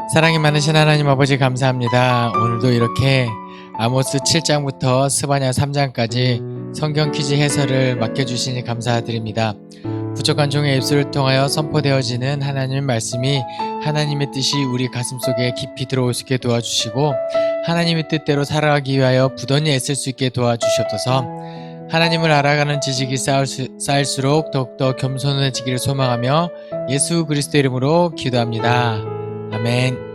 사랑이 많으신 하나님 아버지 감사합니다. 오늘도 이렇게 아모스 7장부터 스바냐 3장까지 성경 퀴즈 해설을 맡겨주시니 감사드립니다. 부족한 종의 입술을 통하여 선포되어지는 하나님의 말씀이 하나님의 뜻이 우리 가슴속에 깊이 들어올 수 있게 도와주시고 하나님의 뜻대로 살아가기 위하여 부단히 애쓸 수 있게 도와주시옵소서. 하나님을 알아가는 지식이 쌓일수록 더욱더 겸손해지기를 소망하며 예수 그리스도 이름으로 기도합니다. 아멘.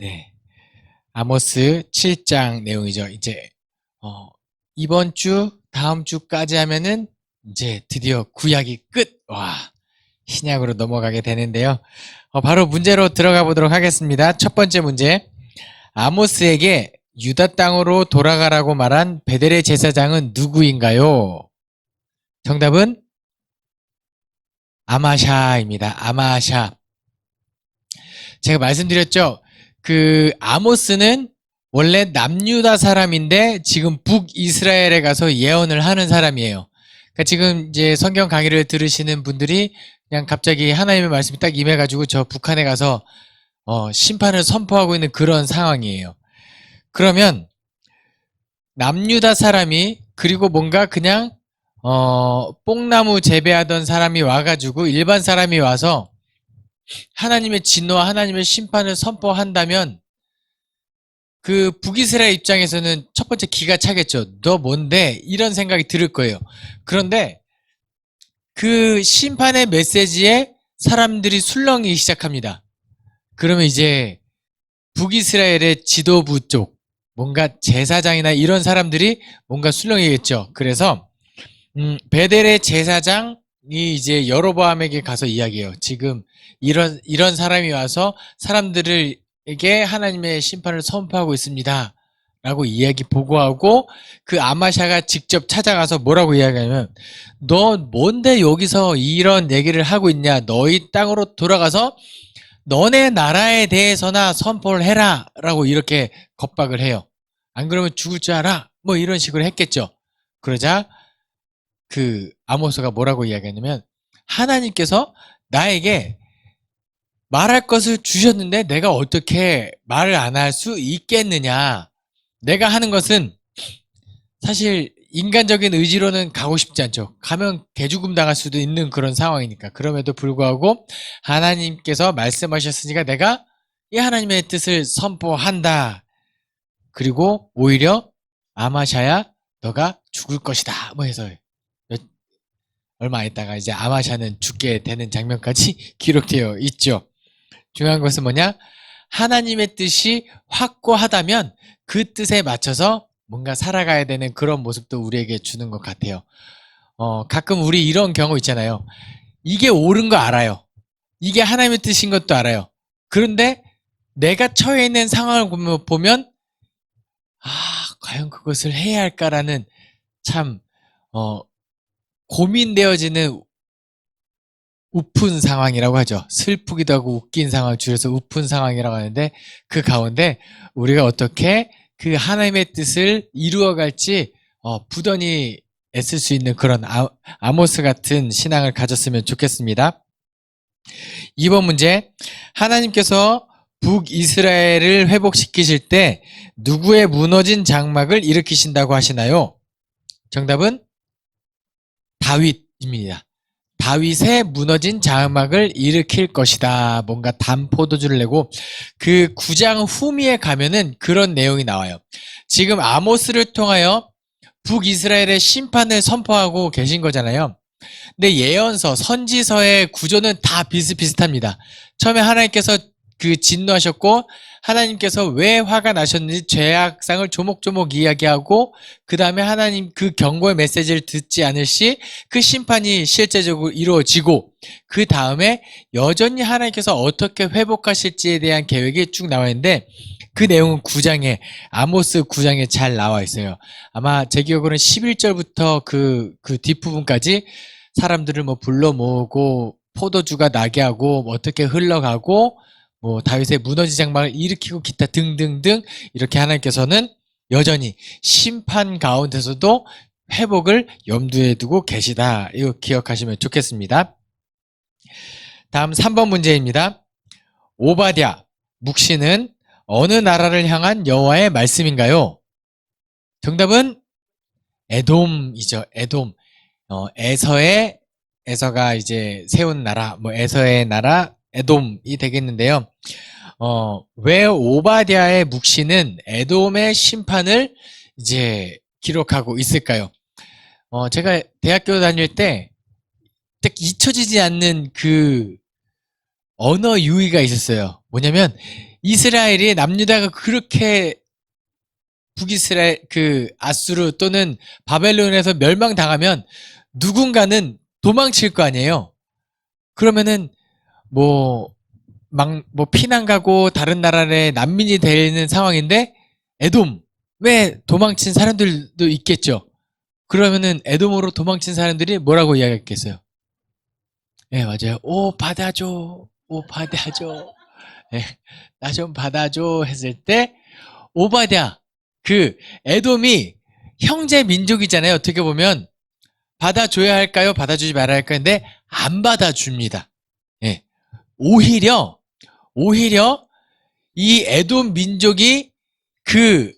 네, 아모스 7장 내용이죠. 이제 이번 주, 다음 주까지 하면은 이제 드디어 구약이 끝. 와, 신약으로 넘어가게 되는데요. 바로 문제로 들어가 보도록 하겠습니다. 첫 번째 문제. 아모스에게 유다 땅으로 돌아가라고 말한 베델의 제사장은 누구인가요? 정답은 아마샤입니다. 아마샤. 제가 말씀드렸죠. 아모스는 원래 남유다 사람인데 지금 북이스라엘에 가서 예언을 하는 사람이에요. 그러니까 지금 이제 성경 강의를 들으시는 분들이 그냥 갑자기 하나님의 말씀이 딱 임해가지고 저 북한에 가서 심판을 선포하고 있는 그런 상황이에요. 그러면 남유다 사람이 그리고 뭔가 그냥 뽕나무 재배하던 사람이 와가지고 일반 사람이 와서 하나님의 진노와 하나님의 심판을 선포한다면 그 북이스라엘 입장에서는 첫 번째 기가 차겠죠. 너 뭔데? 이런 생각이 들 거예요. 그런데 그 심판의 메시지에 사람들이 술렁이기 시작합니다. 그러면 이제 북이스라엘의 지도부 쪽 뭔가 제사장이나 이런 사람들이 뭔가 술렁이겠죠. 그래서 베델의 제사장이 이제 여로보암에게 가서 이야기해요. 지금 이런 사람이 와서 사람들에게 하나님의 심판을 선포하고 있습니다. 라고 이야기 보고하고 그 아마샤가 직접 찾아가서 뭐라고 이야기하냐면 너 뭔데 여기서 이런 얘기를 하고 있냐. 너희 땅으로 돌아가서 너네 나라에 대해서나 선포를 해라. 라고 이렇게 겁박을 해요. 안 그러면 죽을 줄 알아. 뭐 이런 식으로 했겠죠. 그러자 그 아모스가 뭐라고 이야기하냐면 하나님께서 나에게 말할 것을 주셨는데 내가 어떻게 말을 안 할 수 있겠느냐. 내가 하는 것은 사실 인간적인 의지로는 가고 싶지 않죠. 가면 개죽음 당할 수도 있는 그런 상황이니까. 그럼에도 불구하고 하나님께서 말씀하셨으니까 내가 이 하나님의 뜻을 선포한다. 그리고 오히려 아마샤야 너가 죽을 것이다. 뭐 해서 얼마 안 있다가 이제 아마샤는 죽게 되는 장면까지 기록되어 있죠. 중요한 것은 뭐냐? 하나님의 뜻이 확고하다면 그 뜻에 맞춰서 뭔가 살아가야 되는 그런 모습도 우리에게 주는 것 같아요. 가끔 우리 이런 경우 있잖아요. 이게 옳은 거 알아요. 이게 하나님의 뜻인 것도 알아요. 그런데 내가 처해 있는 상황을 보면 과연 그것을 해야 할까라는 참 고민되어지는 우픈 상황이라고 하죠. 슬프기도 하고 웃긴 상황을 줄여서 우픈 상황이라고 하는데 그 가운데 우리가 어떻게 그 하나님의 뜻을 이루어갈지 부단히 애쓸 수 있는 그런 아모스 같은 신앙을 가졌으면 좋겠습니다. 2번 문제. 하나님께서 북이스라엘을 회복시키실 때 누구의 무너진 장막을 일으키신다고 하시나요? 정답은 다윗입니다. 다윗의 무너진 장막을 일으킬 것이다. 뭔가 단 포도주를 내고 그 9장 후미에 가면은 그런 내용이 나와요. 지금 아모스를 통하여 북이스라엘의 심판을 선포하고 계신 거잖아요. 근데 예언서, 선지서의 구조는 다 비슷비슷합니다. 처음에 하나님께서 진노하셨고 하나님께서 왜 화가 나셨는지 죄악상을 조목조목 이야기하고 그 다음에 하나님 그 경고의 메시지를 듣지 않을 시 그 심판이 실제적으로 이루어지고 그 다음에 여전히 하나님께서 어떻게 회복하실지에 대한 계획이 쭉 나와 있는데 그 내용은 9장에 아모스 9장에 잘 나와 있어요. 아마 제 기억으로는 11절부터 그 뒷부분까지 사람들을 뭐 불러 모으고 포도주가 나게 하고 뭐 어떻게 흘러가고 뭐 다윗의 무너진 장막을 일으키고 기타 등등등 이렇게 하나님께서는 여전히 심판 가운데서도 회복을 염두에 두고 계시다. 이거 기억하시면 좋겠습니다. 다음 3번 문제입니다. 오바댜 묵시는 어느 나라를 향한 여호와의 말씀인가요? 정답은 에돔이죠. 에돔. 에서가 이제 세운 나라, 에서의 나라 에돔이 되겠는데요. 왜 오바댜의 묵시는 에돔의 심판을 이제 기록하고 있을까요? 제가 대학교 다닐 때 딱 잊혀지지 않는 그 언어 유희가 있었어요. 뭐냐면 이스라엘이 남유다가 그렇게 북이스라엘 아수르 또는 바벨론에서 멸망당하면 누군가는 도망칠 거 아니에요. 그러면은 피난 가고 다른 나라에 난민이 되는 상황인데 에돔 왜 도망친 사람들도 있겠죠. 그러면은 에돔으로 도망친 사람들이 뭐라고 이야기했겠어요? 네, 맞아요. 오 받아줘, 오 받아줘, 네, 나 좀 받아줘 했을 때 오바댜 에돔이 형제 민족이잖아요. 어떻게 보면 받아줘야 할까요? 받아주지 말아야 할까요? 근데 안 받아줍니다. 네. 오히려 이 에돔 민족이 그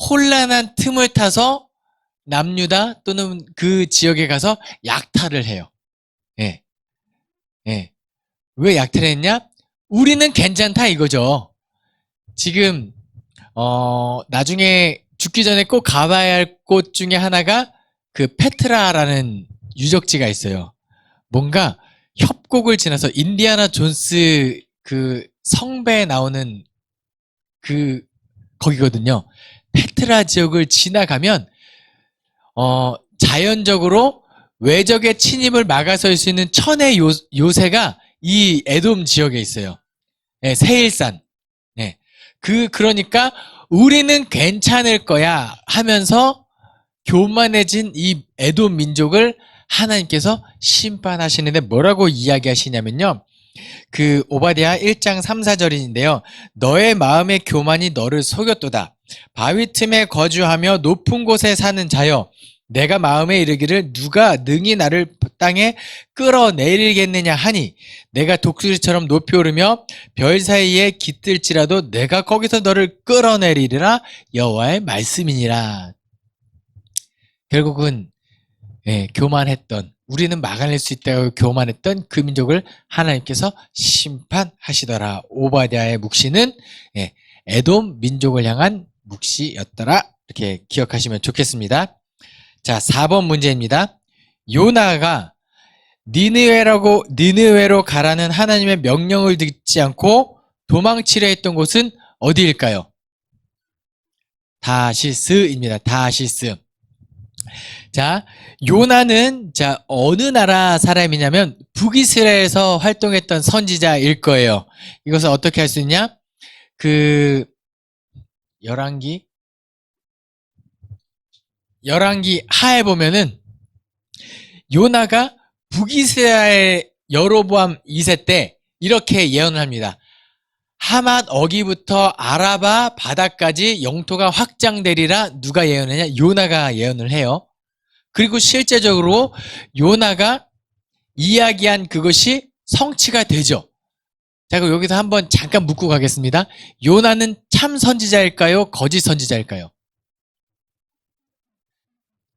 혼란한 틈을 타서 남유다 또는 그 지역에 가서 약탈을 해요. 예. 예. 왜 약탈을 했냐? 우리는 괜찮다 이거죠. 지금 나중에 죽기 전에 꼭 가봐야 할 곳 중에 하나가 그 페트라라는 유적지가 있어요. 뭔가 협곡을 지나서 인디아나 존스 그 성배에 나오는 거기거든요. 페트라 지역을 지나가면 자연적으로 외적의 침입을 막아설 수 있는 천의 요새가 이 에돔 지역에 있어요. 네, 세일산. 네. 그러니까 우리는 괜찮을 거야 하면서 교만해진 이 에돔 민족을 하나님께서 심판하시는데 뭐라고 이야기하시냐면요. 오바댜 1장 3, 4절인데요. 너의 마음의 교만이 너를 속였도다. 바위 틈에 거주하며 높은 곳에 사는 자여, 내가 마음에 이르기를 누가 능히 나를 땅에 끌어내리겠느냐 하니 내가 독수리처럼 높이 오르며 별 사이에 깃들지라도 내가 거기서 너를 끌어내리리라 여호와의 말씀이니라. 결국은 교만했던, 우리는 막아낼 수 있다고 교만했던 그 민족을 하나님께서 심판하시더라. 오바댜의 묵시는 에돔 민족을 향한 묵시였더라. 이렇게 기억하시면 좋겠습니다. 자, 4번 문제입니다. 요나가 니느웨로 가라는 하나님의 명령을 듣지 않고 도망치려 했던 곳은 어디일까요? 다시스입니다. 다시스. 자, 요나는 어느 나라 사람이냐면 북이스라엘에서 활동했던 선지자일 거예요. 이것을 어떻게 할 수 있냐? 열왕기 하에 보면은 요나가 북이스라엘 여로보암 2세 때 이렇게 예언을 합니다. 하맛 어기부터 아라바 바다까지 영토가 확장되리라. 누가 예언했냐? 요나가 예언을 해요. 그리고 실제적으로 요나가 이야기한 그것이 성취가 되죠. 자, 그럼 여기서 한번 잠깐 묻고 가겠습니다. 요나는 참 선지자일까요? 거짓 선지자일까요?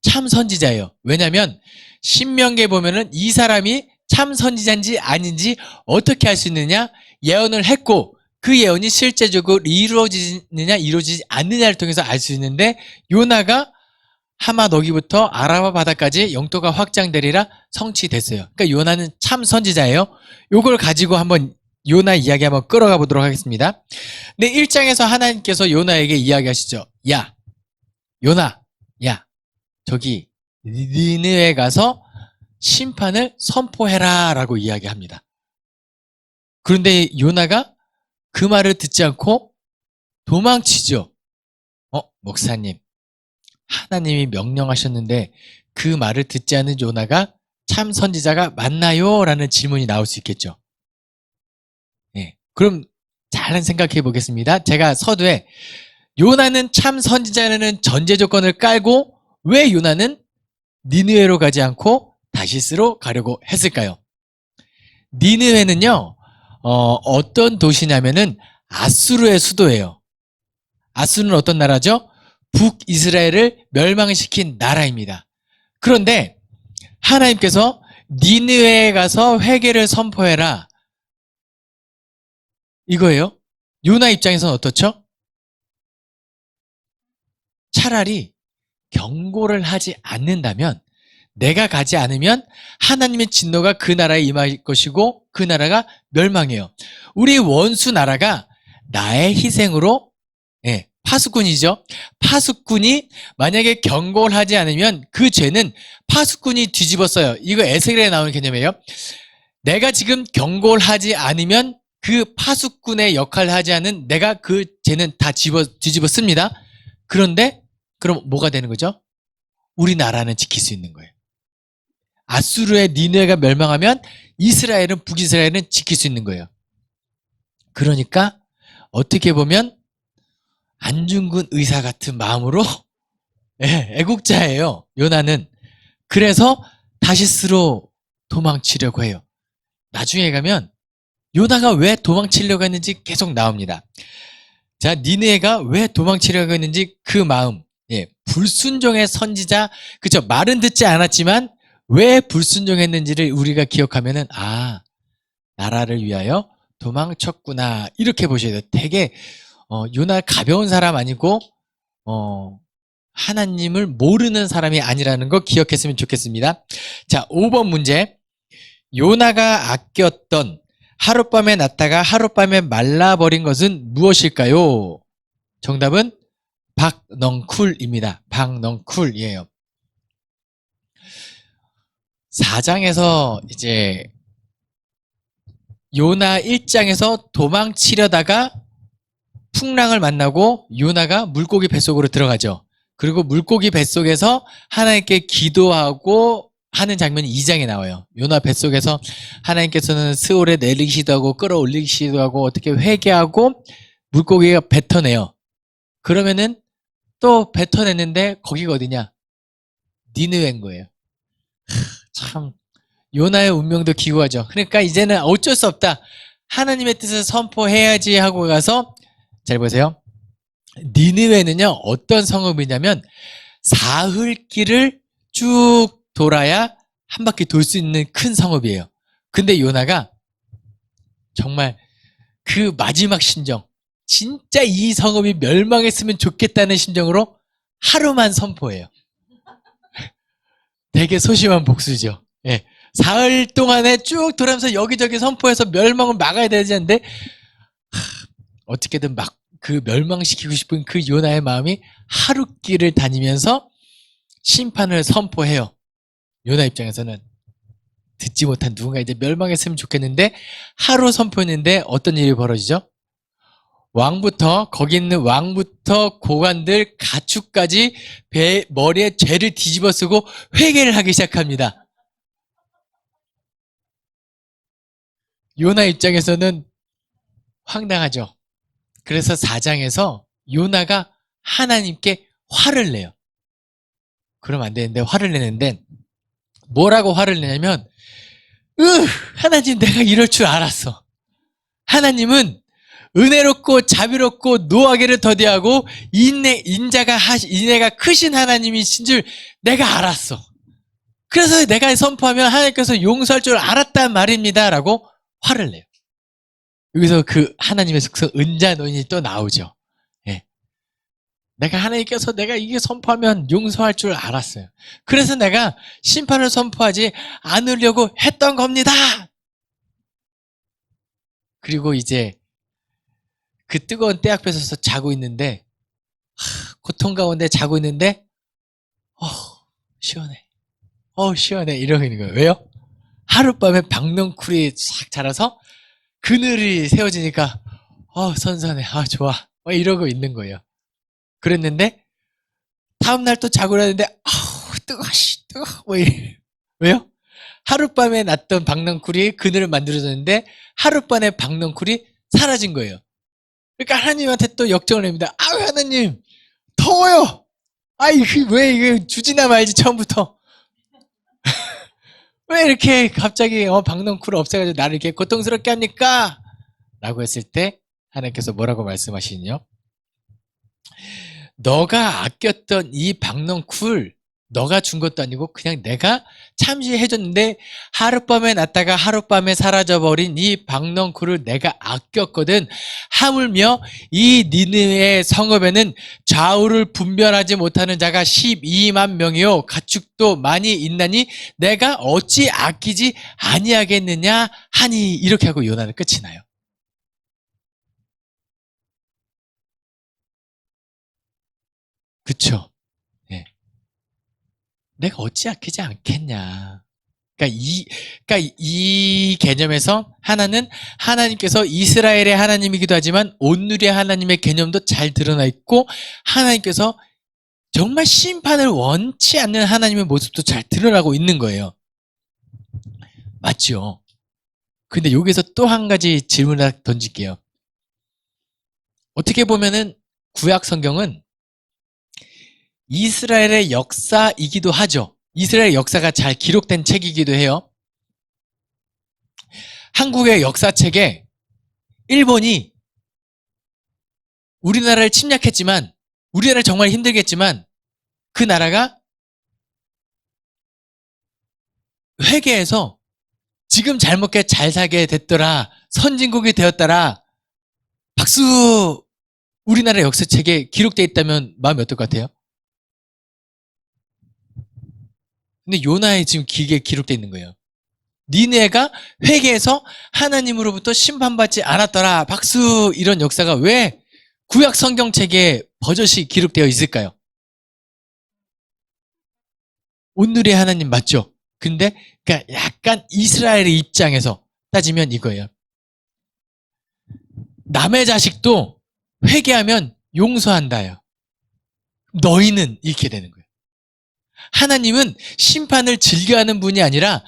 참 선지자예요. 왜냐하면 신명기에 보면은 이 사람이 참 선지자인지 아닌지 어떻게 알 수 있느냐? 예언을 했고 그 예언이 실제적으로 이루어지느냐 이루어지지 않느냐를 통해서 알 수 있는데 요나가 하마 너기부터 아라바 바다까지 영토가 확장되리라 성취됐어요. 그러니까 요나는 참 선지자예요. 요걸 가지고 한번 요나 이야기 한번 끌어가 보도록 하겠습니다. 근데 1장에서 하나님께서 요나에게 이야기하시죠. 야, 요나, 야, 저기 니느웨에 가서 심판을 선포해라 라고 이야기합니다. 그런데 요나가 그 말을 듣지 않고 도망치죠. 목사님, 하나님이 명령하셨는데 그 말을 듣지 않은 요나가 참 선지자가 맞나요? 라는 질문이 나올 수 있겠죠. 그럼 잘 생각해 보겠습니다. 제가 서두에 요나는 참 선지자라는 전제 조건을 깔고 왜 요나는 니느웨로 가지 않고 다시스로 가려고 했을까요? 니느웨는요, 어떤 도시냐면은 아수르의 수도예요. 아수르는 어떤 나라죠? 북이스라엘을 멸망시킨 나라입니다. 그런데 하나님께서 니느웨에 가서 회개를 선포해라. 이거예요. 요나 입장에서는 어떻죠? 차라리 경고를 하지 않는다면, 내가 가지 않으면 하나님의 진노가 그 나라에 임할 것이고 그 나라가 멸망해요. 우리 원수 나라가 나의 희생으로, 파수꾼이죠. 파수꾼이 만약에 경고를 하지 않으면 그 죄는 파수꾼이 뒤집었어요. 이거 에스겔에 나오는 개념이에요. 내가 지금 경고를 하지 않으면 그 파수꾼의 역할을 하지 않은 내가 그 죄는 다 뒤집었습니다. 그런데 그럼 뭐가 되는 거죠? 우리나라는 지킬 수 있는 거예요. 아수르의 니느웨가 멸망하면 이스라엘은, 북이스라엘은 지킬 수 있는 거예요. 그러니까 어떻게 보면 안중근 의사 같은 마음으로 애국자예요, 요나는. 그래서 다시스로 도망치려고 해요. 나중에 가면 요나가 왜 도망치려고 했는지 계속 나옵니다. 자, 니느웨가 왜 도망치려고 했는지 그 마음, 불순종의 선지자, 그쵸? 말은 듣지 않았지만 왜 불순종했는지를 우리가 기억하면은, 아, 나라를 위하여 도망쳤구나, 이렇게 보셔야 돼요. 되게 요나 가벼운 사람 아니고 하나님을 모르는 사람이 아니라는 거 기억했으면 좋겠습니다. 자, 5번 문제. 요나가 아꼈던 하룻밤에 났다가 하룻밤에 말라버린 것은 무엇일까요? 정답은 박넝쿨입니다. 박넝쿨이에요. 4장에서 이제 요나 1장에서 도망치려다가 풍랑을 만나고 요나가 물고기 뱃속으로 들어가죠. 그리고 물고기 뱃속에서 하나님께 기도하고 하는 장면이 2장에 나와요. 요나 뱃속에서 하나님께서는 스올에 내리시기도 하고 끌어올리시기도 하고 어떻게 회개하고 물고기가 뱉어내요. 그러면은 또 뱉어냈는데 거기가 어디냐? 니느웨인 거예요. 참 요나의 운명도 기구하죠. 그러니까 이제는 어쩔 수 없다, 하나님의 뜻을 선포해야지 하고 가서, 잘 보세요. 니느웨는요 어떤 성읍이냐면 사흘길을 쭉 돌아야 한 바퀴 돌 수 있는 큰 성읍이에요. 근데 요나가 정말 그 마지막 심정, 진짜 이 성읍이 멸망했으면 좋겠다는 심정으로 하루만 선포해요. 되게 소심한 복수죠. 사흘 동안에 쭉 돌아가면서 여기저기 선포해서 멸망을 막아야 되지 않는데, 어떻게든 막 그 멸망시키고 싶은 그 요나의 마음이 하루길을 다니면서 심판을 선포해요. 요나 입장에서는 듣지 못한 누군가 이제 멸망했으면 좋겠는데 하루 선포했는데 어떤 일이 벌어지죠? 거기 있는 왕부터 고관들 가축까지 머리에 죄를 뒤집어 쓰고 회개를 하기 시작합니다. 요나 입장에서는 황당하죠. 그래서 4장에서 요나가 하나님께 화를 내요. 그러면 안 되는데 화를 내는데, 뭐라고 화를 내냐면, 하나님, 내가 이럴 줄 알았어. 하나님은 은혜롭고 자비롭고 노하기를 더디하고 인내가 크신 하나님이신 줄 내가 알았어. 그래서 내가 선포하면 하나님께서 용서할 줄 알았단 말입니다 라고 화를 내요. 여기서 그 하나님의 속성 은자노인이 또 나오죠. 내가 하나님께서 내가 이게 선포하면 용서할 줄 알았어요. 그래서 내가 심판을 선포하지 않으려고 했던 겁니다. 그리고 이제 그 뜨거운 때 앞에서 자고 있는데, 고통 가운데 자고 있는데, 시원해. 시원해. 이러고 있는 거예요. 왜요? 하룻밤에 박넝쿨이 싹 자라서 그늘이 세워지니까, 선선해. 좋아. 이러고 있는 거예요. 그랬는데, 다음날 또 자고 일어났는데, 뜨거워. 왜요? 하룻밤에 났던 박넝쿨이 그늘을 만들어줬는데, 하룻밤에 박넝쿨이 사라진 거예요. 그러니까 하나님한테 또 역정을 냅니다. 하나님, 더워요. 왜 이게 주지나 말지, 처음부터. 왜 이렇게 갑자기 박넝쿨을 없애가지고 나를 이렇게 고통스럽게 합니까? 라고 했을 때 하나님께서 뭐라고 말씀하시느냐? 너가 아꼈던 이 박넝쿨 너가 준 것도 아니고 그냥 내가 참시해줬는데 하룻밤에 났다가 하룻밤에 사라져버린 이 박넝쿨을 내가 아꼈거든. 하물며 이 니느웨의 성읍에는 좌우를 분별하지 못하는 자가 12만 명이요 가축도 많이 있나니 내가 어찌 아끼지 아니하겠느냐 하니. 이렇게 하고 요나는 끝이 나요. 그쵸? 네. 내가 어찌 아끼지 않겠냐. 그러니까 이 개념에서 하나는 하나님께서 이스라엘의 하나님이기도 하지만 온누리의 하나님의 개념도 잘 드러나 있고, 하나님께서 정말 심판을 원치 않는 하나님의 모습도 잘 드러나고 있는 거예요. 맞죠? 근데 여기서 또 한 가지 질문을 던질게요. 어떻게 보면은 구약 성경은 이스라엘의 역사이기도 하죠. 이스라엘 역사가 잘 기록된 책이기도 해요. 한국의 역사책에 일본이 우리나라를 침략했지만, 우리나라를 정말 힘들겠지만 그 나라가 회개해서 지금 잘 먹게 잘 살게 됐더라, 선진국이 되었더라, 박수. 우리나라 역사책에 기록되어 있다면 마음이 어떨 것 같아요? 근데 요나에 지금 길게 기록되어 있는 거예요. 니네가 회개해서 하나님으로부터 심판받지 않았더라, 박수. 이런 역사가 왜 구약 성경책에 버젓이 기록되어 있을까요? 온누리의 하나님 맞죠? 근데 그러니까 약간 이스라엘의 입장에서 따지면 이거예요. 남의 자식도 회개하면 용서한다요. 너희는 이렇게 되는 거예요. 하나님은 심판을 즐겨하는 분이 아니라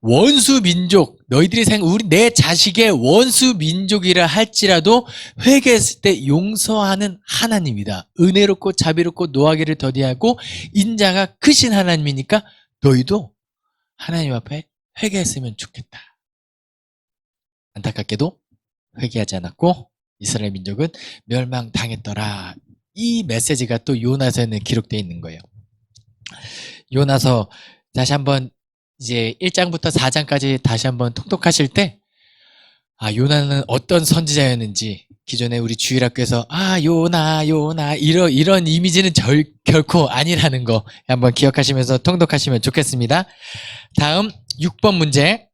원수 민족, 너희들이 우리 내 자식의 원수 민족이라 할지라도 회개했을 때 용서하는 하나님이다. 은혜롭고 자비롭고 노하기를 더디하고 인자가 크신 하나님이니까 너희도 하나님 앞에 회개했으면 좋겠다. 안타깝게도 회개하지 않았고 이스라엘 민족은 멸망당했더라. 이 메시지가 또 요나서에는 기록되어 있는 거예요. 요나서 다시 한번 이제 1장부터 4장까지 다시 한번 통독하실 때, 요나는 어떤 선지자였는지, 기존에 우리 주일학교에서 요나 이런 이미지는 결코 아니라는 거 한번 기억하시면서 통독하시면 좋겠습니다. 다음 6번 문제.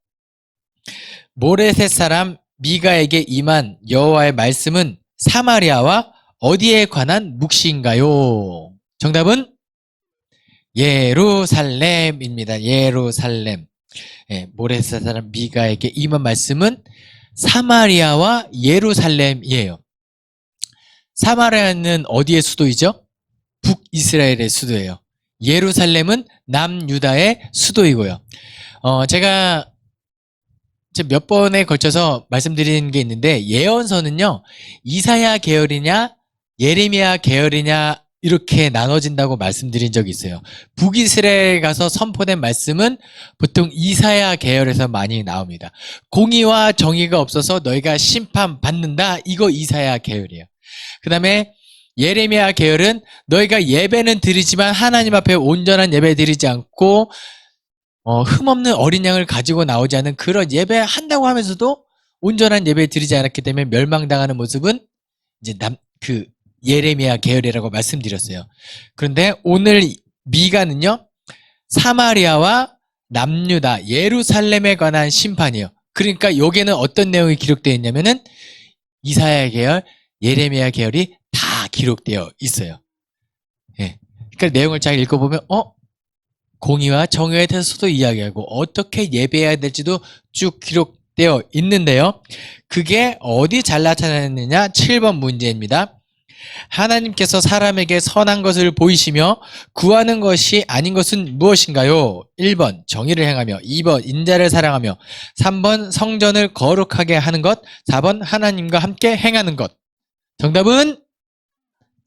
모레셋 사람 미가에게 임한 여호와의 말씀은 사마리아와 어디에 관한 묵시인가요? 정답은 예루살렘입니다. 예루살렘. 모레셋 사람 미가에게 임한 말씀은 사마리아와 예루살렘이에요. 사마리아는 어디의 수도이죠? 북이스라엘의 수도예요. 예루살렘은 남유다의 수도이고요. 제가 몇 번에 걸쳐서 말씀드리는 게 있는데, 예언서는요 이사야 계열이냐 예레미야 계열이냐 이렇게 나눠진다고 말씀드린 적이 있어요. 북이스라엘 가서 선포된 말씀은 보통 이사야 계열에서 많이 나옵니다. 공의와 정의가 없어서 너희가 심판받는다, 이거 이사야 계열이에요. 그 다음에 예레미야 계열은 너희가 예배는 드리지만 하나님 앞에 온전한 예배 드리지 않고 흠없는 어린 양을 가지고 나오지 않은 그런 예배 한다고 하면서도 온전한 예배 드리지 않았기 때문에 멸망당하는 모습은 이제 예레미야 계열이라고 말씀드렸어요. 그런데 오늘 미가는요 사마리아와 남유다 예루살렘에 관한 심판이에요. 그러니까 여기에는 어떤 내용이 기록되어 있냐면은 이사야 계열, 예레미야 계열이 다 기록되어 있어요. 그러니까 내용을 잘 읽어보면 공의와 정의에 대해서도 이야기하고 어떻게 예배해야 될지도 쭉 기록되어 있는데요. 그게 어디 잘 나타나느냐? 7번 문제입니다. 하나님께서 사람에게 선한 것을 보이시며 구하는 것이 아닌 것은 무엇인가요? 1번 정의를 행하며, 2번 인자를 사랑하며, 3번 성전을 거룩하게 하는 것, 4번 하나님과 함께 행하는 것. 정답은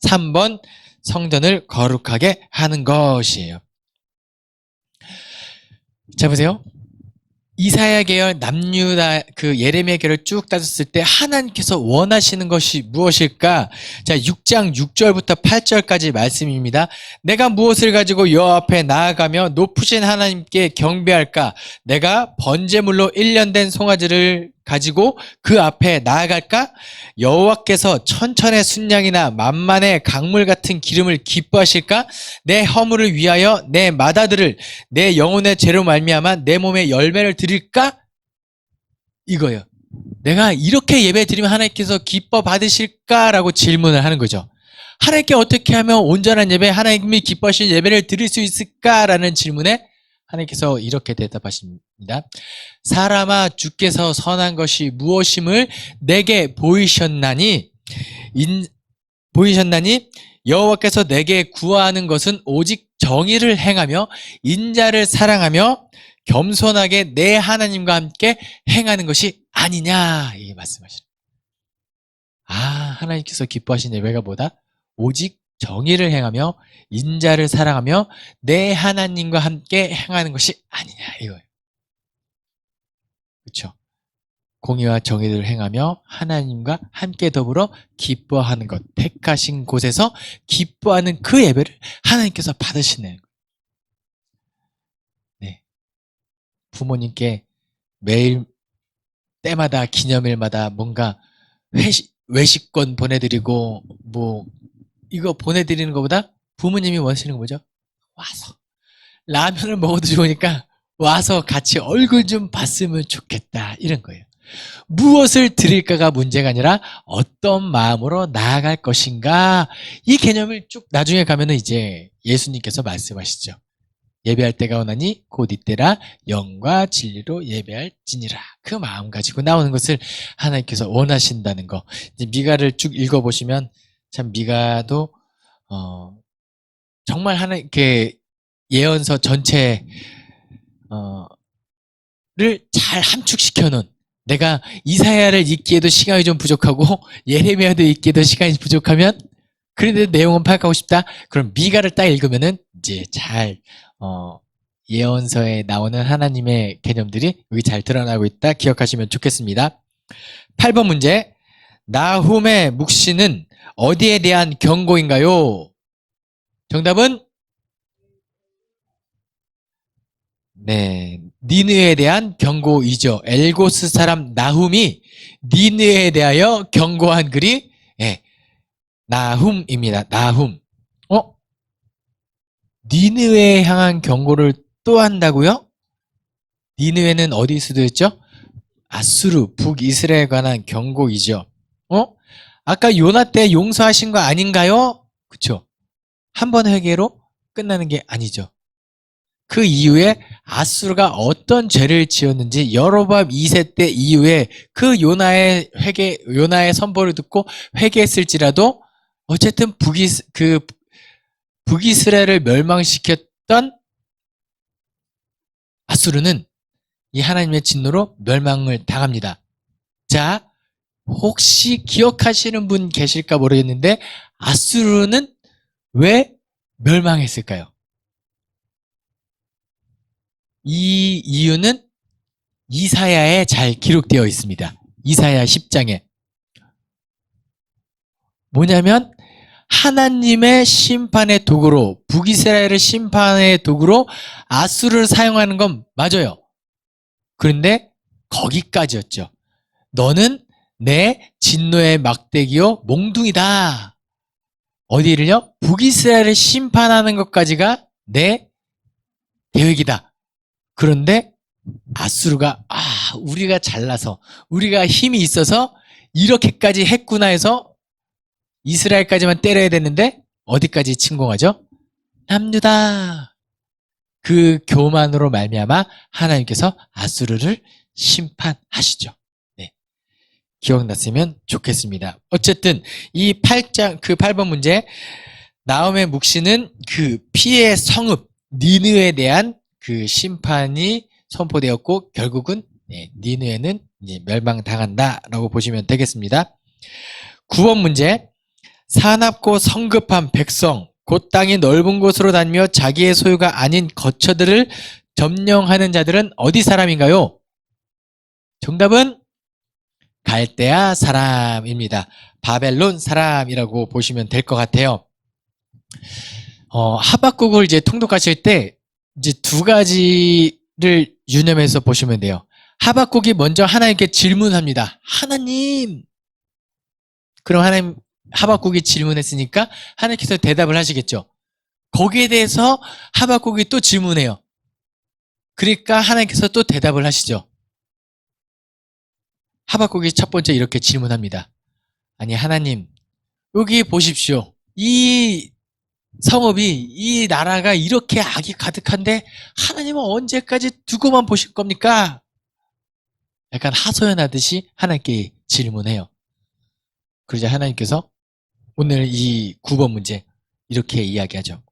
3번 성전을 거룩하게 하는 것이에요. 자, 보세요. 이사야 계열, 남유다, 그 예레미야 계열 쭉 따졌을 때 하나님께서 원하시는 것이 무엇일까? 자, 6장 6절부터 8절까지 말씀입니다. 내가 무엇을 가지고 여호와 앞에 나아가며 높으신 하나님께 경배할까? 내가 번제물로 1년 된 송아지를 가지고 그 앞에 나아갈까? 여호와께서 천천의 순양이나 만만의 강물 같은 기름을 기뻐하실까? 내 허물을 위하여 내 마다들을 내 영혼의 죄로 말미암아 내 몸에 열매를 드릴까? 이거예요. 내가 이렇게 예배 드리면 하나님께서 기뻐 받으실까라고 질문을 하는 거죠. 하나님께 어떻게 하면 온전한 예배, 하나님이 기뻐하시는 예배를 드릴 수 있을까라는 질문에 하나님께서 이렇게 대답하십니다. 사람아, 주께서 선한 것이 무엇임을 내게 보이셨나니 여호와께서 내게 구하는 것은 오직 정의를 행하며 인자를 사랑하며 겸손하게 내 하나님과 함께 행하는 것이 아니냐, 이 말씀하시는. 하나님께서 기뻐하시는 예배가 뭐다? 오직 정의를 행하며 인자를 사랑하며 내 하나님과 함께 행하는 것이 아니냐, 이거예요. 그렇죠? 공의와 정의를 행하며 하나님과 함께 더불어 기뻐하는 것, 택하신 곳에서 기뻐하는 그 예배를 하나님께서 받으시는 거예요. 네. 부모님께 매일 때마다 기념일마다 뭔가 외식권 보내드리고 뭐 이거 보내드리는 것보다 부모님이 원하시는 거 뭐죠? 와서 라면을 먹어도 좋으니까 와서 같이 얼굴 좀 봤으면 좋겠다, 이런 거예요. 무엇을 드릴까가 문제가 아니라 어떤 마음으로 나아갈 것인가, 이 개념을 쭉 나중에 가면은 이제 예수님께서 말씀하시죠. 예배할 때가 오나니 곧 이때라 영과 진리로 예배할지니라. 그 마음 가지고 나오는 것을 하나님께서 원하신다는 거. 이제 미가를 쭉 읽어보시면 참 미가도 정말 하나님께 예언서 전체 를 잘 함축시켜 놓은, 내가 이사야를 읽기에도 시간이 좀 부족하고 예레미야도 읽기에도 시간이 부족하면 그런데 내용은 파악하고 싶다? 그럼 미가를 딱 읽으면은 이제 잘 예언서에 나오는 하나님의 개념들이 여기 잘 드러나고 있다 기억하시면 좋겠습니다. 8번 문제. 나훔의 묵시는 어디에 대한 경고인가요? 정답은 네, 니느웨에 대한 경고이죠. 엘고스 사람 나훔이 니느웨에 대하여 경고한 글이 나훔입니다. 나훔. 니느웨에 향한 경고를 또 한다고요? 니느웨는 어디 수도였죠? 아수르, 북이스라엘에 관한 경고이죠. 아까 요나 때 용서하신 거 아닌가요? 그쵸? 한 번 회개로 끝나는 게 아니죠. 그 이후에 아수르가 어떤 죄를 지었는지 여로보암 2세 때 이후에 그 요나의 선포를 듣고 회개했을지라도 어쨌든 북이스라엘을 멸망시켰던 아수르는 이 하나님의 진노로 멸망을 당합니다. 자, 혹시 기억하시는 분 계실까 모르겠는데 아수르는 왜 멸망했을까요? 이 이유는 이사야에 잘 기록되어 있습니다. 이사야 10장에. 뭐냐면 하나님의 심판의 도구로, 북이스라엘을 심판의 도구로 아수르를 사용하는 건 맞아요. 그런데 거기까지였죠. 너는 내 진노의 막대기요 몽둥이다. 어디를요? 북이스라엘을 심판하는 것까지가 내 계획이다. 그런데 아수르가 우리가 잘나서 우리가 힘이 있어서 이렇게까지 했구나 해서 이스라엘까지만 때려야 되는데 어디까지 침공하죠? 남유다. 그 교만으로 말미암아 하나님께서 아수르를 심판하시죠. 네. 기억났으면 좋겠습니다. 어쨌든 이 8번 문제, 나훔의 묵시는 그 피의 성읍 니느웨에 대한 그 심판이 선포되었고 결국은 니느웨는 이제 멸망당한다라고 보시면 되겠습니다. 9번 문제. 사납고 성급한 백성, 곧 땅이 넓은 곳으로 다니며 자기의 소유가 아닌 거처들을 점령하는 자들은 어디 사람인가요? 정답은 갈대아 사람입니다. 바벨론 사람이라고 보시면 될 것 같아요. 하박국을 이제 통독하실 때 이제 두 가지를 유념해서 보시면 돼요. 하박국이 먼저 하나님께 질문합니다. 하나님. 그럼 하박국이 질문했으니까 하나님께서 대답을 하시겠죠. 거기에 대해서 하박국이 또 질문해요. 그러니까 하나님께서 또 대답을 하시죠. 하박국이 첫 번째 이렇게 질문합니다. 아니 하나님, 여기 보십시오. 이 성읍이, 이 나라가 이렇게 악이 가득한데 하나님은 언제까지 두고만 보실 겁니까? 약간 하소연하듯이 하나님께 질문해요. 그러자 하나님께서 오늘 이 9번 문제 이렇게 이야기하죠.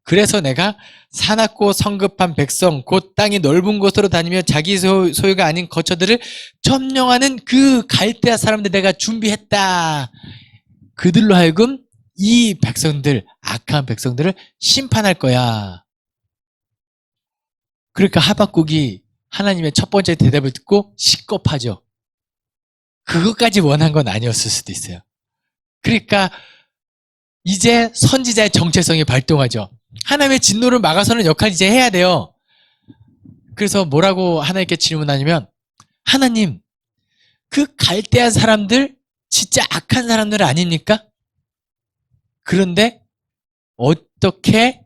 그래서 내가 사납고 성급한 백성, 곧 땅이 넓은 곳으로 다니며 자기 소유가 아닌 거처들을 점령하는 그 갈대아 사람들 내가 준비했다. 그들로 하여금 이 백성들, 악한 백성들을 심판할 거야. 그러니까 하박국이 하나님의 첫 번째 대답을 듣고 식겁하죠. 그것까지 원한 건 아니었을 수도 있어요. 그러니까 이제 선지자의 정체성이 발동하죠. 하나님의 진노를 막아서는 역할을 이제 해야 돼요. 그래서 뭐라고 하나님께 질문하냐면, 하나님, 그 갈대한 사람들 진짜 악한 사람들 아닙니까? 그런데 어떻게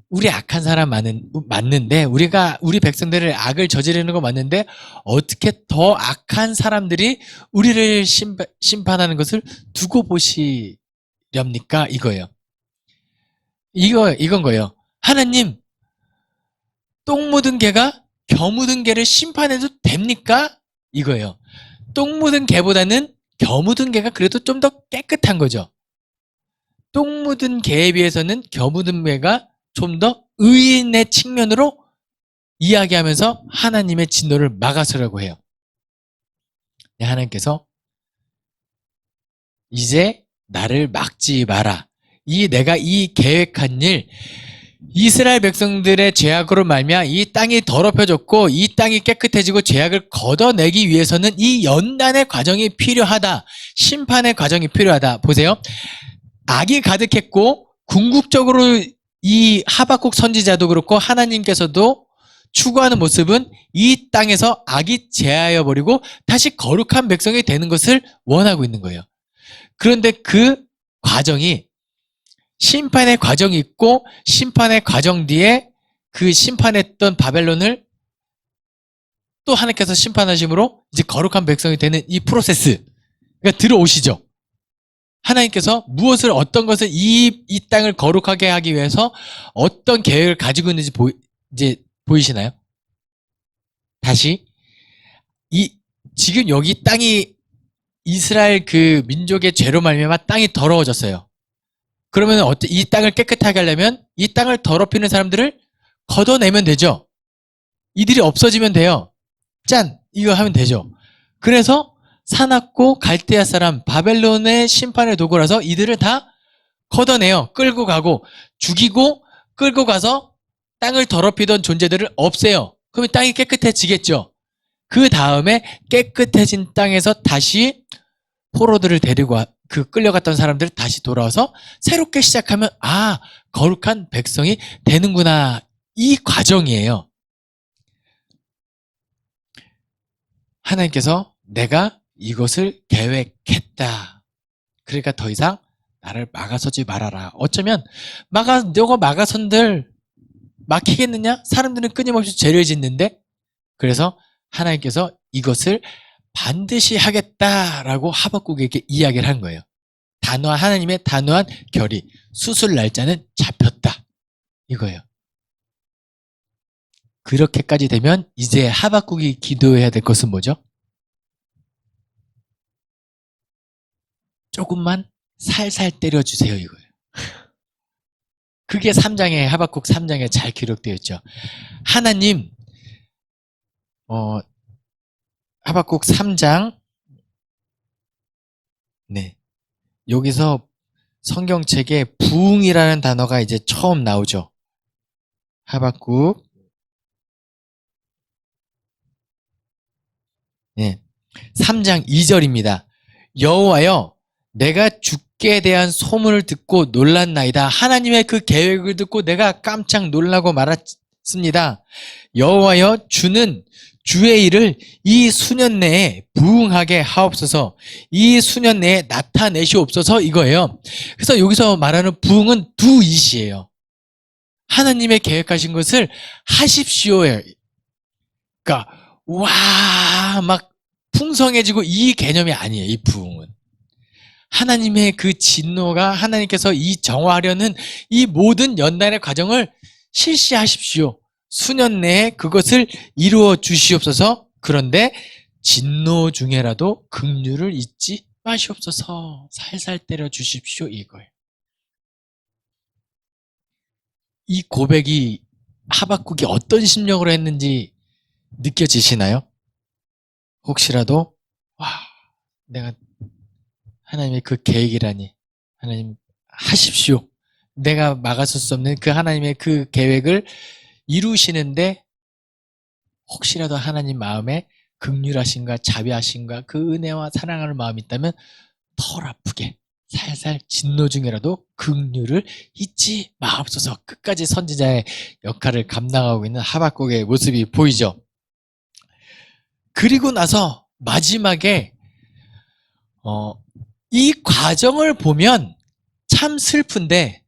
우리 악한 사람 맞는데 우리 백성들을 악을 저지르는 거 맞는데 어떻게 더 악한 사람들이 우리를 심판하는 것을 두고 보시렵니까? 이거예요. 이건 거예요. 하나님, 똥 묻은 개가 겨 묻은 개를 심판해도 됩니까? 이거예요. 똥 묻은 개보다는 겨 묻은 개가 그래도 좀 더 깨끗한 거죠. 똥 묻은 개에 비해서는 겨 묻은 개가 좀 더 의인의 측면으로 이야기하면서 하나님의 진노를 막아서라고 해요. 하나님께서 이제 나를 막지 마라. 내가 이 계획한 일, 이스라엘 백성들의 죄악으로 말미암아 이 땅이 더럽혀졌고 이 땅이 깨끗해지고 죄악을 걷어내기 위해서는 이 연단의 과정이 필요하다. 심판의 과정이 필요하다. 보세요. 악이 가득했고 궁극적으로 이 하박국 선지자도 그렇고 하나님께서도 추구하는 모습은 이 땅에서 악이 제하여 버리고 다시 거룩한 백성이 되는 것을 원하고 있는 거예요. 그런데 그 과정이 심판의 과정이 있고 심판의 과정 뒤에 그 심판했던 바벨론을 또 하나님께서 심판하심으로 이제 거룩한 백성이 되는 이 프로세스가 들어오시죠. 하나님께서 어떤 것을 이 땅을 거룩하게 하기 위해서 어떤 계획을 가지고 있는지 이제 보이시나요? 다시 지금 여기 땅이 이스라엘 그 민족의 죄로 말미암아 땅이 더러워졌어요. 그러면 이 땅을 깨끗하게 하려면 이 땅을 더럽히는 사람들을 걷어내면 되죠. 이들이 없어지면 돼요. 짠! 이거 하면 되죠. 그래서 사납고 갈대아 사람 바벨론의 심판의 도구라서 이들을 다 걷어내요. 끌고 가고 죽이고 끌고 가서 땅을 더럽히던 존재들을 없애요. 그러면 땅이 깨끗해지겠죠. 그 다음에 깨끗해진 땅에서 다시 포로들을 데리고 끌려갔던 사람들을 다시 돌아와서 새롭게 시작하면 거룩한 백성이 되는구나. 이 과정이에요. 하나님께서 내가 이것을 계획했다. 그러니까 더 이상 나를 막아서지 말아라. 어쩌면 너가 막아선들 막히겠느냐? 사람들은 끊임없이 죄를 짓는데 그래서 하나님께서 이것을 반드시 하겠다라고 하박국에게 이야기를 한 거예요. 하나님의 단호한 결의, 수술 날짜는 잡혔다. 이거예요. 그렇게까지 되면 이제 하박국이 기도해야 될 것은 뭐죠? 조금만 살살 때려주세요. 이거예요. 그게 하박국 3장에 잘 기록되어 있죠. 하나님, 하박국 3장, 네. 여기서 성경책에 부흥이라는 단어가 이제 처음 나오죠. 하박국 예. 3장 2절입니다. 여호와여, 내가 주께 대한 소문을 듣고 놀랐나이다. 하나님의 그 계획을 듣고 내가 깜짝 놀라고 말았습니다. 여호와여, 주는 주의 일을 이 수년 내에 부응하게 하옵소서. 이 수년 내에 나타내시옵소서, 이거예요. 그래서 여기서 말하는 부응은 두 이시예요. 하나님의 계획하신 것을 하십시오예요. 그러니까 와, 막 풍성해지고 이 개념이 아니에요. 이 부흥은 하나님의 그 진노가, 하나님께서 이 정화하려는 이 모든 연단의 과정을 실시하십시오. 수년 내에 그것을 이루어 주시옵소서. 그런데 진노 중에라도 긍휼을 잊지 마시옵소서. 살살 때려 주십시오, 이거예요. 이 고백이 하박국이 어떤 심령으로 했는지 느껴지시나요? 혹시라도 와, 내가 하나님의 그 계획이라니, 하나님 하십시오. 내가 막아설 수 없는 그 하나님의 그 계획을 이루시는데 혹시라도 하나님 마음에 긍휼하신가 자비하신가 그 은혜와 사랑하는 마음이 있다면 덜 아프게 살살 진노 중이라도 긍휼을 잊지 마옵소서. 끝까지 선지자의 역할을 감당하고 있는 하박국의 모습이 보이죠. 그리고 나서 마지막에 이 과정을 보면 참 슬픈데,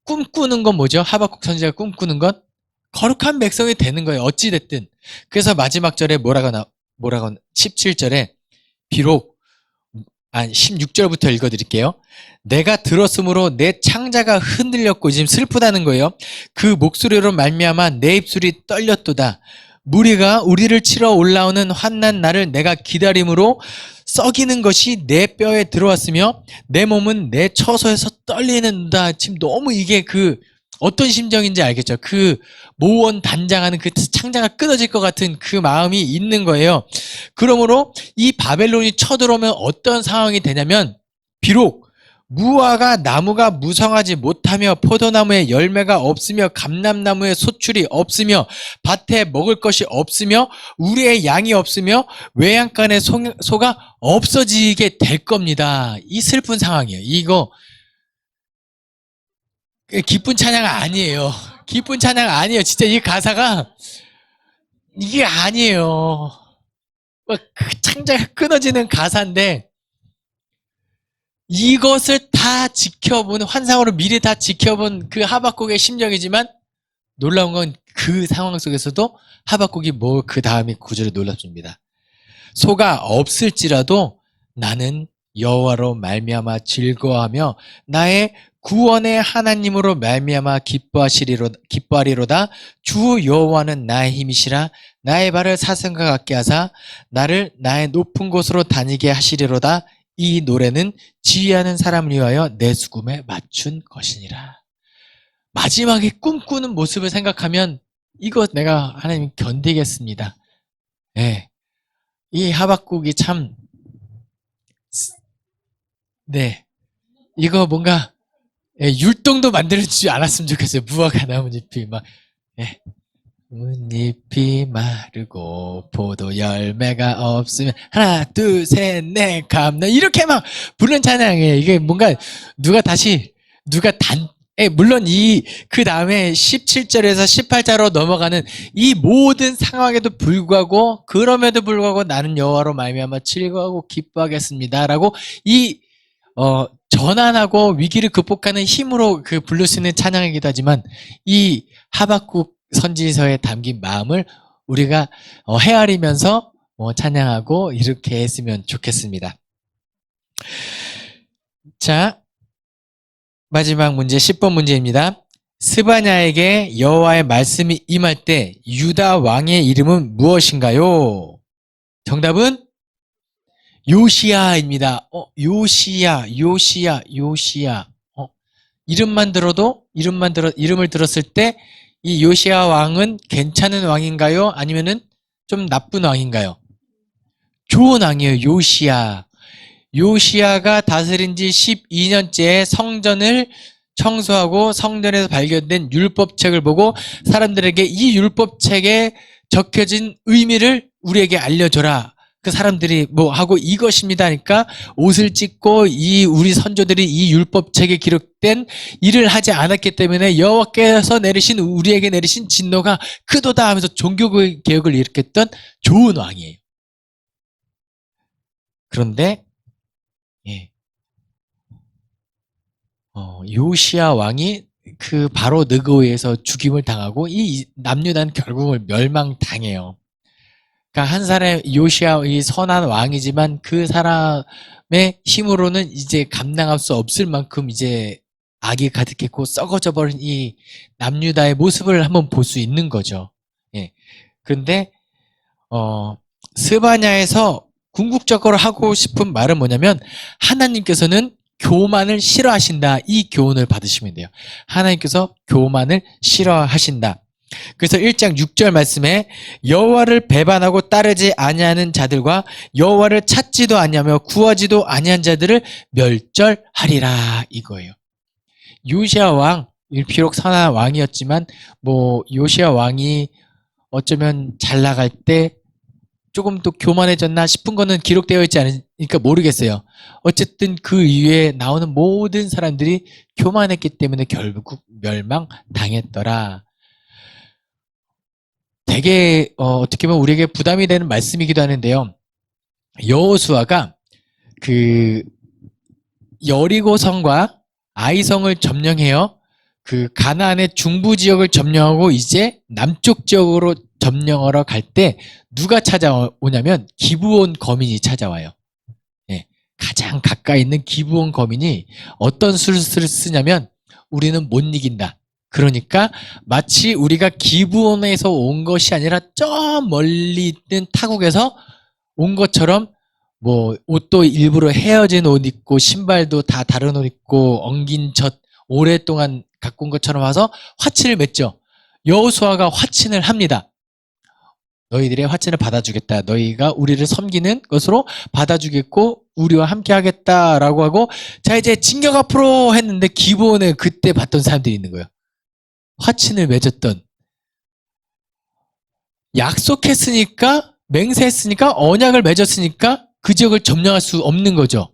꿈꾸는 건 뭐죠? 하박국 선지자가 꿈꾸는 건 거룩한 백성이 되는 거예요. 어찌됐든. 그래서 마지막 절에 뭐라고 17절에 비록 16절부터 읽어드릴게요. 내가 들었으므로 내 창자가 흔들렸고, 지금 슬프다는 거예요. 그 목소리로 말미암아 내 입술이 떨렸도다. 무리가 우리를 치러 올라오는 환난 날을 내가 기다림으로 썩이는 것이 내 뼈에 들어왔으며 내 몸은 내 처소에서 떨리는다. 지금 너무 이게 그 어떤 심정인지 알겠죠? 그 모원 단장하는 그 창자가 끊어질 것 같은 그 마음이 있는 거예요. 그러므로 이 바벨론이 쳐들어오면 어떤 상황이 되냐면, 비록 무화과 나무가 무성하지 못하며 포도나무에 열매가 없으며 감람나무에 소출이 없으며 밭에 먹을 것이 없으며 우리의 양이 없으며 외양간의 소가 없어지게 될 겁니다. 이 슬픈 상황이에요. 이거 기쁜 찬양 아니에요. 기쁜 찬양 아니에요. 진짜 이 가사가 이게 아니에요. 그 창자가 끊어지는 가사인데, 이것을 다 지켜본, 환상으로 미리 다 지켜본 그 하박국의 심정이지만, 놀라운 건 그 상황 속에서도 하박국이 그 다음에 구절에 놀랍습니다. 소가 없을지라도 나는 여호와로 말미암아 즐거워하며 나의 구원의 하나님으로 말미암아 기뻐하리로다. 주 여호와는 나의 힘이시라. 나의 발을 사슴과 같게 하사 나를 나의 높은 곳으로 다니게 하시리로다. 이 노래는 지휘하는 사람을 위하여 내 수금에 맞춘 것이니라. 마지막에 꿈꾸는 모습을 생각하면 이거 내가 하나님 견디겠습니다. 네. 이 하박국이 참, 네, 이거 뭔가 율동도 만들어주지 않았으면 좋겠어요. 무화과 나뭇잎이 막, 예. 나뭇잎이 마르고 포도 열매가 없으면 하나 둘 셋 넷 감나 이렇게 막 부르는 찬양이에요. 이게 뭔가 물론 그 다음에 17절에서 18절로 넘어가는 이 모든 상황에도 불구하고, 그럼에도 불구하고 나는 여호와로 말미암아 즐거워하고 기뻐하겠습니다라고 전환하고 위기를 극복하는 힘으로 부를 수 있는 찬양이기도 하지만, 이 하박국 선지서에 담긴 마음을 우리가 헤아리면서 찬양하고 이렇게 했으면 좋겠습니다. 자, 마지막 문제 10번 문제입니다. 스바냐에게 여호와의 말씀이 임할 때 유다 왕의 이름은 무엇인가요? 정답은 요시야입니다. 요시야. 이름을 들었을 때 이 요시야 왕은 괜찮은 왕인가요? 아니면은 좀 나쁜 왕인가요? 좋은 왕이에요. 요시야가 다스린 지 12년째에 성전을 청소하고 성전에서 발견된 율법책을 보고 사람들에게 이 율법책에 적혀진 의미를 우리에게 알려줘라. 그 사람들이 뭐 하고 이것입니다 하니까 옷을 찢고 이 우리 선조들이 이 율법책에 기록된 일을 하지 않았기 때문에 여호와께서 내리신 우리에게 내리신 진노가 크도다 하면서 종교개혁을 일으켰던 좋은 왕이에요. 그런데 요시야 왕이 그 바로 느고에서 죽임을 당하고 이 남유다는 결국은 멸망당해요. 그러니까 한 사람 요시야 이 선한 왕이지만 그 사람의 힘으로는 이제 감당할 수 없을 만큼 이제 악이 가득했고 썩어져 버린 이 남유다의 모습을 한번 볼 수 있는 거죠. 예. 그런데 스바냐에서 궁극적으로 하고 싶은 말은 뭐냐면 하나님께서는 교만을 싫어하신다. 이 교훈을 받으시면 돼요. 하나님께서 교만을 싫어하신다. 그래서 1장 6절 말씀에 여호와를 배반하고 따르지 아니하는 자들과 여호와를 찾지도 아니하며 구하지도 아니한 자들을 멸절하리라 이거예요. 요시야 왕 비록 선한 왕이었지만 뭐 요시야 왕이 어쩌면 잘 나갈 때 조금 또 교만해졌나 싶은 거는 기록되어 있지 않으니까 모르겠어요. 어쨌든 그 이후에 나오는 모든 사람들이 교만했기 때문에 결국 멸망당했더라. 되게 어떻게 보면 우리에게 부담이 되는 말씀이기도 하는데요. 여호수아가 그 여리고성과 아이성을 점령해요. 그 가나안의 중부 지역을 점령하고 이제 남쪽 지역으로 점령하러 갈 때 누가 찾아오냐면 기브온 거민이 찾아와요. 예, 가장 가까이 있는 기브온 거민이 어떤 수를 쓰냐면 우리는 못 이긴다. 그러니까 마치 우리가 기브온에서 온 것이 아니라 저 멀리 있는 타국에서 온 것처럼 뭐 옷도 일부러 헤어진 옷 입고 신발도 다 다른 옷 입고 엉긴 젖 오랫동안 갖고 온 것처럼 와서 화친을 맺죠. 여호수아가 화친을 합니다. 너희들의 화친을 받아주겠다. 너희가 우리를 섬기는 것으로 받아주겠고 우리와 함께 하겠다라고 하고 자 이제 진격 앞으로 했는데 기브온에 그때 봤던 사람들이 있는 거예요. 화친을 맺었던 약속했으니까 맹세했으니까 언약을 맺었으니까 그 지역을 점령할 수 없는 거죠.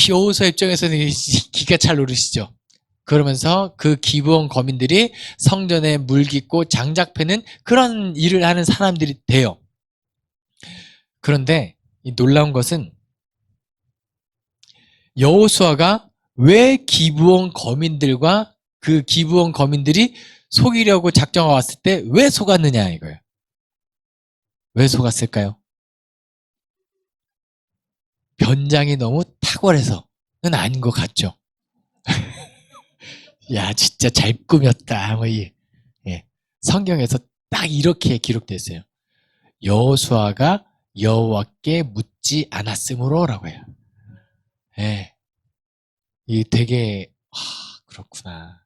여호수아 입장에서는 기가 찰 노릇이죠. 그러면서 그 기브온 거민들이 성전에 물 깃고 장작 패는 그런 일을 하는 사람들이 돼요. 그런데 이 놀라운 것은 여호수아가 왜 기브온 거민들과 그 기브온 거민들이 속이려고 작정하고 왔을 때 왜 속았느냐 이거예요. 왜 속았을까요? 변장이 너무 탁월해서는 아닌 것 같죠. 야 진짜 잘 꾸몄다. 뭐 성경에서 딱 이렇게 기록됐어요. 여호수아가 여호와께 묻지 않았으므로라고 해요. 예. 이 되게 그렇구나.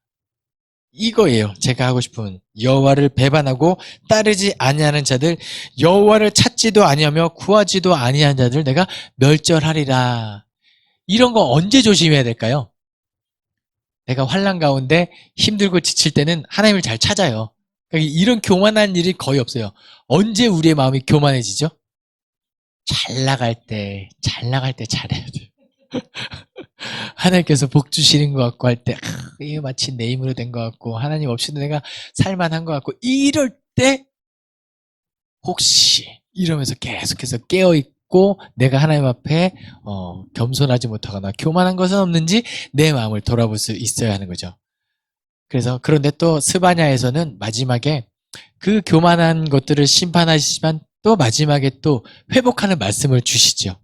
이거예요. 제가 하고 싶은 여호와를 배반하고 따르지 아니하는 자들, 여호와를 찾지도 아니하며 구하지도 아니한 자들 내가 멸절하리라. 이런 거 언제 조심해야 될까요? 내가 환난 가운데 힘들고 지칠 때는 하나님을 잘 찾아요. 그러니까 이런 교만한 일이 거의 없어요. 언제 우리의 마음이 교만해지죠? 잘 나갈 때 잘해야 돼. 하나님께서 복 주시는 것 같고 할 때, 이게 마치 내 힘으로 된 것 같고, 하나님 없이도 내가 살만한 것 같고, 이럴 때, 혹시, 이러면서 계속해서 깨어있고, 내가 하나님 앞에, 겸손하지 못하거나, 교만한 것은 없는지, 내 마음을 돌아볼 수 있어야 하는 거죠. 그래서, 그런데 또, 스바냐에서는 마지막에, 그 교만한 것들을 심판하시지만, 또 마지막에 또 회복하는 말씀을 주시죠.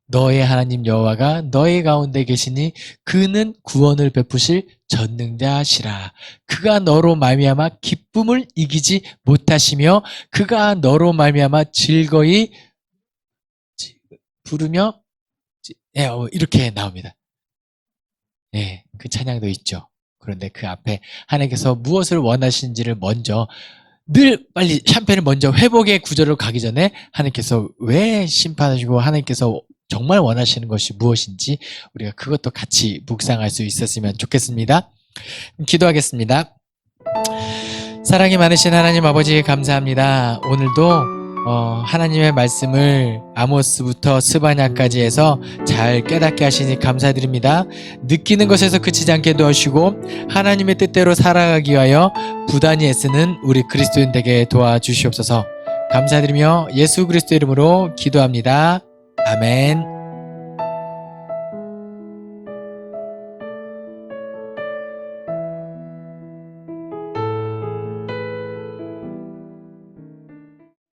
너의 하나님 여호와가 너의 가운데 계시니 그는 구원을 베푸실 전능자시라. 그가 너로 말미암아 기쁨을 이기지 못하시며 그가 너로 말미암아 즐거이 부르며 이렇게 나옵니다. 네, 그 찬양도 있죠. 그런데 그 앞에 하나님께서 무엇을 원하시는지를 먼저 늘 빨리 샴페인을 먼저 회복의 구절로 가기 전에 하나님께서 왜 심판하시고 하나님께서 정말 원하시는 것이 무엇인지 우리가 그것도 같이 묵상할 수 있었으면 좋겠습니다. 기도하겠습니다. 사랑이 많으신 하나님 아버지 감사합니다. 오늘도 하나님의 말씀을 아모스부터 스바냐까지 해서 잘 깨닫게 하시니 감사드립니다. 느끼는 것에서 그치지 않게 도와주시고 하나님의 뜻대로 살아가기 위하여 부단히 애쓰는 우리 그리스도인 되게 도와주시옵소서. 감사드리며 예수 그리스도 이름으로 기도합니다. 아멘.